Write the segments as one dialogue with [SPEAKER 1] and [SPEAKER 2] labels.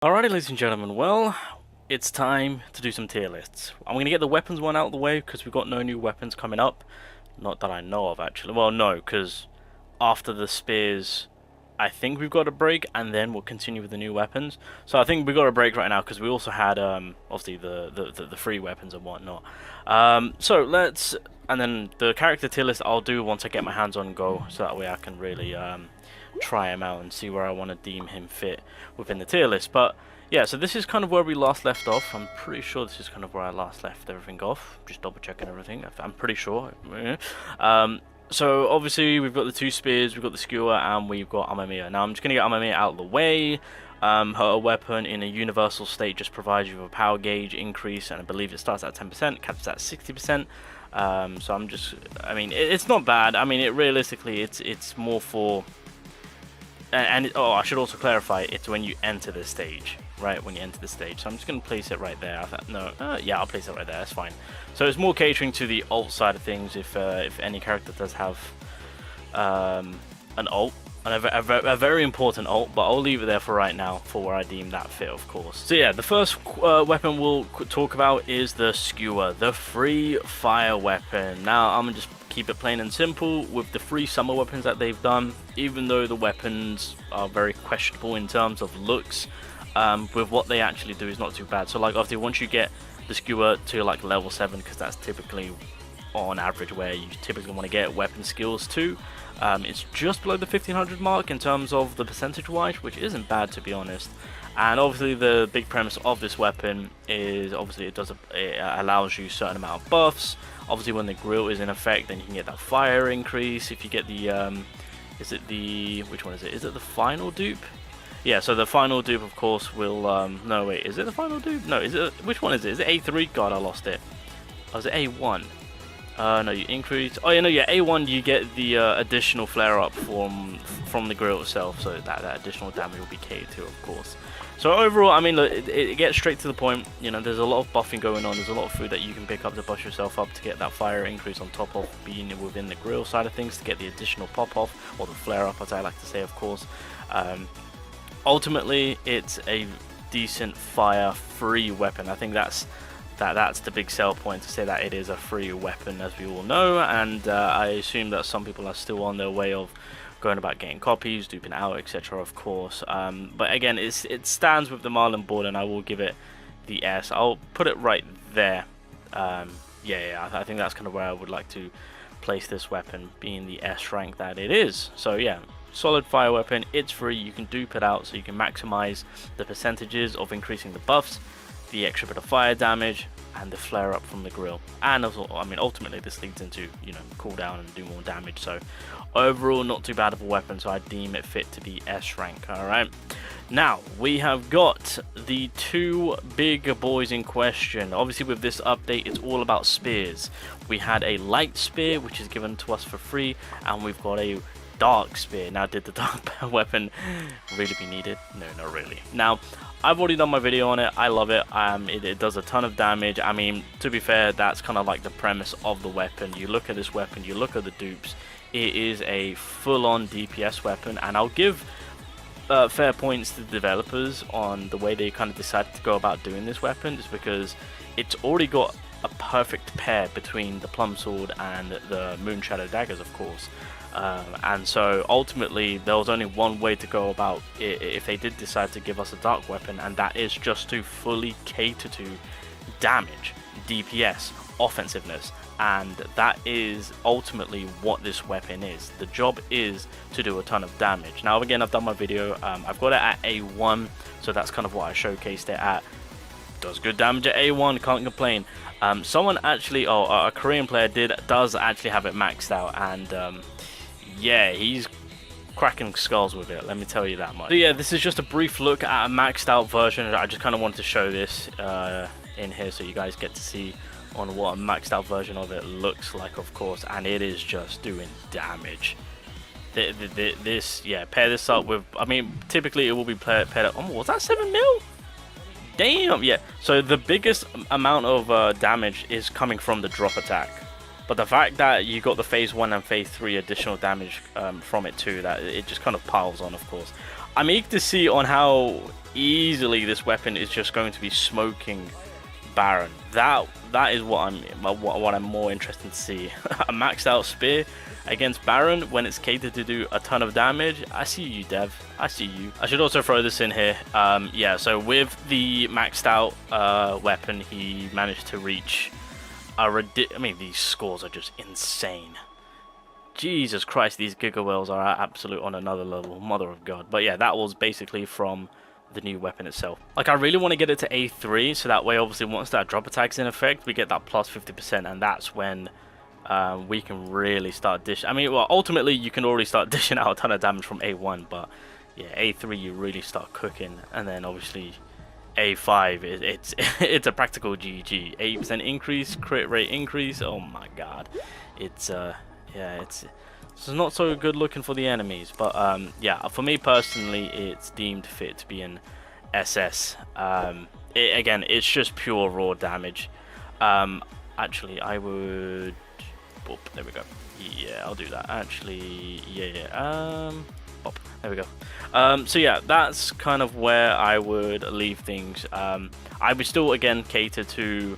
[SPEAKER 1] Alrighty, ladies and gentlemen, well, it's time to do some tier lists. I'm going to get the weapons one out of the way because we've got no new weapons coming up. Not that I know of, actually. Well, no, because after the spears, I think we've got a break, and then we'll continue with the new weapons. So I think we've got a break right now because we also had, obviously, the free weapons and whatnot. So let's... And then the character tier list I'll do once I get my hands on Go, so that way I can really... try him out and see where I want to deem him fit within the tier list. But yeah, so this is kind of where we last left off. I'm pretty sure this is kind of where I last left everything off. Just double checking everything. I'm pretty sure. So obviously we've got the two spears, we've got the skewer, and we've got Amamiya. Now I'm just going to get Amamiya out of the way. Her weapon in a universal state just provides you with a power gauge increase, and I believe it starts at 10%, caps at 60%. So I'm just, I mean, it's not bad. I mean, realistically, it's more for... oh, I should also clarify, it's when you enter the stage, right? When you enter the stage. So I'm just going to place it right there. Yeah, I'll place it right there. That's fine. So it's more catering to the ult side of things. If any character does have an ult, and a very important ult, but I'll leave it there for right now for where I deem that fit, of course. So yeah, the first weapon we'll talk about is the skewer, the free fire weapon. Now I'm gonna just keep it plain and simple with the free summer weapons that they've done. Even though the weapons are very questionable in terms of looks, with what they actually do is not too bad. So like obviously once you get the skewer to like level 7, because that's typically on average where you typically want to get weapon skills to, it's just below the 1500 mark in terms of the percentage wise, which isn't bad to be honest. And obviously the big premise of this weapon is obviously it allows you a certain amount of buffs. Obviously when the grill is in effect, then you can get that fire increase. If you get the which one is it? Is it the final dupe? Yeah, so the final dupe of course will no wait, is it the final dupe? No, is it, which one is it? Is it A3? God, I lost it. Oh, is it A1? No, you increase. Oh yeah, no, yeah. A1, you get the additional flare up from the grill itself, so that additional damage will be catered to, of course. So overall, I mean, look, it gets straight to the point. You know, there's a lot of buffing going on. There's a lot of food that you can pick up to buff yourself up to get that fire increase on top of being within the grill side of things to get the additional pop off or the flare up, as I like to say, of course. Ultimately, it's a decent fire free weapon. I think that's the big sell point, to say that it is a free weapon, as we all know. And I assume that some people are still on their way of going about getting copies, duping out, etc. of course. But again, it stands with the Marlin board, and I will give it the S. I'll put it right there. Yeah, I think that's kind of where I would like to place this weapon, being the S rank that it is. So yeah, solid fire weapon. It's free. You can dupe it out, so you can maximize the percentages of increasing the buffs, the extra bit of fire damage, and the flare up from the grill. And also, I mean, ultimately this leads into, you know, cooldown and do more damage. So overall, not too bad of a weapon, so I deem it fit to be S rank. Alright, now we have got the two big boys in question. Obviously with this update, it's all about spears. We had a light spear, which is given to us for free, and we've got a dark spear. Now, did the dark weapon really be needed? No, not really. Now, I've already done my video on it. I love it. It does a ton of damage. I mean, to be fair, that's kind of like the premise of the weapon. You look at this weapon, you look at the dupes, it is a full-on DPS weapon, and I'll give fair points to the developers on the way they kind of decided to go about doing this weapon, just because it's already got a perfect pair between the plum sword and the moon shadow daggers, of course. And so ultimately there was only one way to go about it if they did decide to give us a dark weapon, and that is just to fully cater to damage, DPS, offensiveness, and that is ultimately what this weapon is. The job is to do a ton of damage. Now again, I've done my video, I've got it at A1, so that's kind of what I showcased it at. Does good damage at A1, can't complain. Someone actually, a Korean player does actually have it maxed out, and yeah, he's cracking skulls with it, let me tell you that much. So yeah, this is just a brief look at a maxed out version. I just kind of wanted to show this in here so you guys get to see on what a maxed out version of it looks like, of course, and it is just doing damage. This, yeah, pair this up with, I mean, typically it will be paired up. Oh, was that 7 mil? Damn, yeah. So the biggest amount of damage is coming from the drop attack. But the fact that you got the phase 1 and phase 3 additional damage from it too, that it just kind of piles on, of course. I'm eager to see on how easily this weapon is just going to be smoking Baron. That is what I'm more interested to see. A maxed out spear against Baron when it's catered to do a ton of damage. I see you, Dev. I see you. I should also throw this in here. Yeah, so with the maxed out weapon, he managed to reach a I mean, these scores are just insane. Jesus Christ, these Giga Whales are absolute on another level. Mother of God. But yeah, that was basically from the new weapon itself. Like, I really want to get it to A3, so that way, obviously, once that drop attack's in effect, we get that plus 50%, and that's when we can really start dishing. I mean, well, ultimately, you can already start dishing out a ton of damage from A1, but yeah, A3, you really start cooking, and then obviously A5, it's a practical GG. 80% increase, crit rate increase. Oh my God, it's yeah, it's not so good looking for the enemies, but yeah, for me personally, it's deemed fit to be an SS. Again, it's just pure raw damage. Actually, I would. Oh, there we go. Yeah, I'll do that. Actually, yeah. Pop. There we go. So yeah, that's kind of where I would leave things. I would still again cater to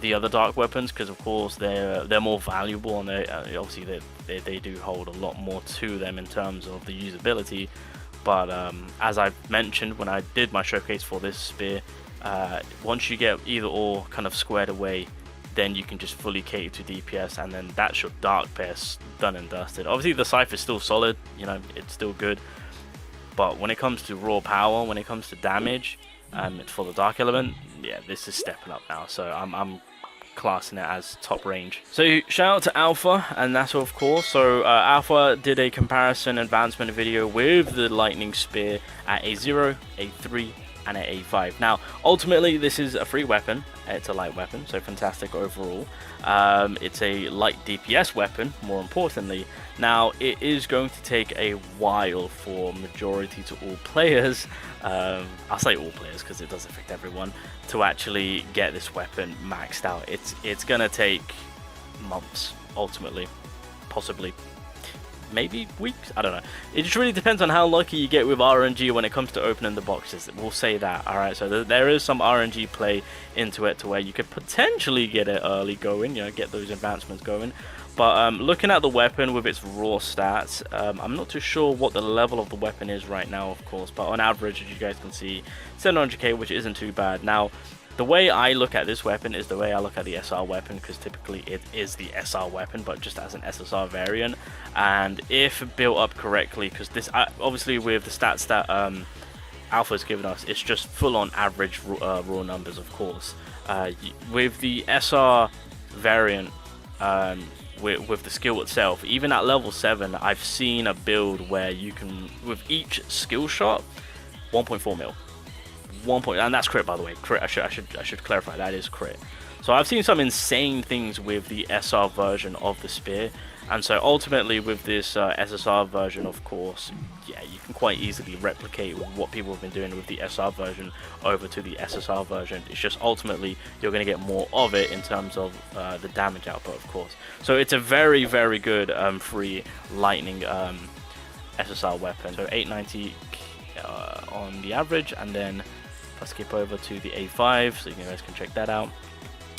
[SPEAKER 1] the other dark weapons because of course they're more valuable, and obviously they do hold a lot more to them in terms of the usability. But as I've mentioned when I did my showcase for this spear, once you get either or kind of squared away, then you can just fully cater to DPS, and then that's your dark pierce done and dusted. Obviously the scythe is still solid, you know, it's still good, but when it comes to raw power, when it comes to damage, for the dark element, yeah, this is stepping up now. So I'm classing it as top range. So shout out to Alpha, and that's of course. So Alpha did a comparison advancement video with the lightning spear at A0, A3, and at A5. Now ultimately this is a free weapon, it's a light weapon, so fantastic overall. It's a light DPS weapon, more importantly. Now it is going to take a while for majority to all players, I'll say all players because it does affect everyone, to actually get this weapon maxed out. It's gonna take months ultimately, possibly maybe weeks, I don't know. It just really depends on how lucky you get with RNG when it comes to opening the boxes. We'll say that. Alright, so there is some RNG play into it to where you could potentially get it early going, you know, get those advancements going. But looking at the weapon with its raw stats, I'm not too sure what the level of the weapon is right now, of course, but on average, as you guys can see, 700k, which isn't too bad. Now, the way I look at this weapon is the way I look at the SR weapon, because typically it is the SR weapon, but just as an SSR variant. And if built up correctly, because this obviously with the stats that Alpha's given us, it's just full-on average raw numbers, of course. With the SR variant, with the skill itself, even at level 7, I've seen a build where you can, with each skill shot, 1.4 mil. And that's crit, by the way. Crit. I should clarify, that is crit. So I've seen some insane things with the SR version of the spear, and so ultimately with this SSR version, of course, yeah, you can quite easily replicate what people have been doing with the SR version over to the SSR version. It's just ultimately you're going to get more of it in terms of the damage output, of course. So it's a very, very good free lightning SSR weapon. So 890 on the average, and then let's skip over to the A5 so you guys can check that out.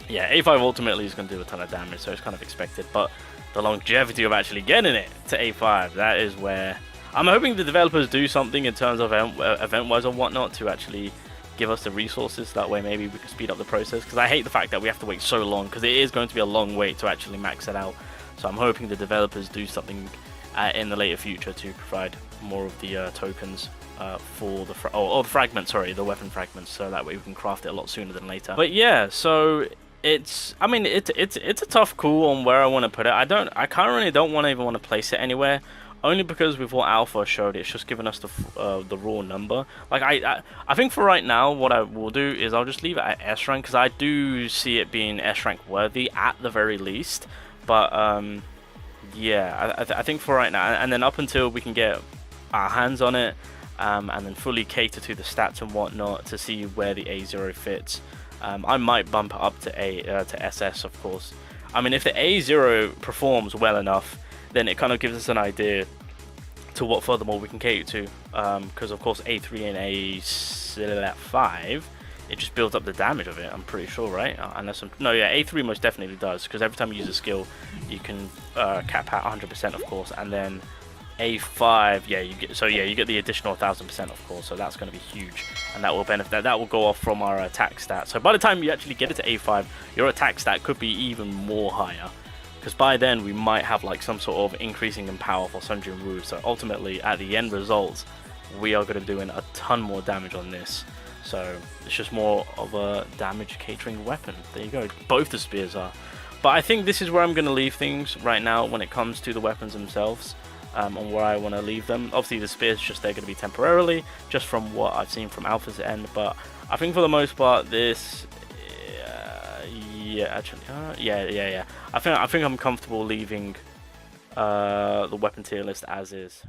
[SPEAKER 1] Yeah, A5 ultimately is going to do a ton of damage, so it's kind of expected, but the longevity of actually getting it to A5, that is where I'm hoping the developers do something in terms of event-wise or whatnot to actually give us the resources. That way maybe we can speed up the process, because I hate the fact that we have to wait so long, because it is going to be a long wait to actually max it out. So I'm hoping the developers do something in the later future to provide more of the tokens for the the fragments, sorry, the weapon fragments, so that way we can craft it a lot sooner than later. But yeah, so I mean it's a tough call on where I want to put it. I currently don't even want to place it anywhere, only because with what Alpha showed, it's just giving us the raw number. Like I think for right now, what I will do is I'll just leave it at S rank, because I do see it being S rank worthy at the very least. But yeah, I think for right now, and then up until we can get our hands on it, and then fully cater to the stats and whatnot to see where the A0 fits, I might bump it up to SS, of course. I mean, if the A0 performs well enough, then it kind of gives us an idea to what furthermore we can cater to, because of course A3 and A5, it just builds up the damage of it, I'm pretty sure, right? No, yeah, A3 most definitely does, because every time you use a skill you can cap at 100% of course, and then A5, yeah, you get the additional 1000% of course, so that's going to be huge, and that will benefit. That will go off from our attack stat. So by the time you actually get it to A5, your attack stat could be even more higher, because by then we might have like some sort of increasing in power for Sunjin Wu. So ultimately, at the end result, we are going to be doing a ton more damage on this. So it's just more of a damage catering weapon. There you go. Both the spears are. But I think this is where I'm going to leave things right now when it comes to the weapons themselves. On where I want to leave them. Obviously the spears just they're going to be temporarily, just from what I've seen from Alpha's end, but I think for the most part this yeah, I think I'm comfortable leaving the weapon tier list as is.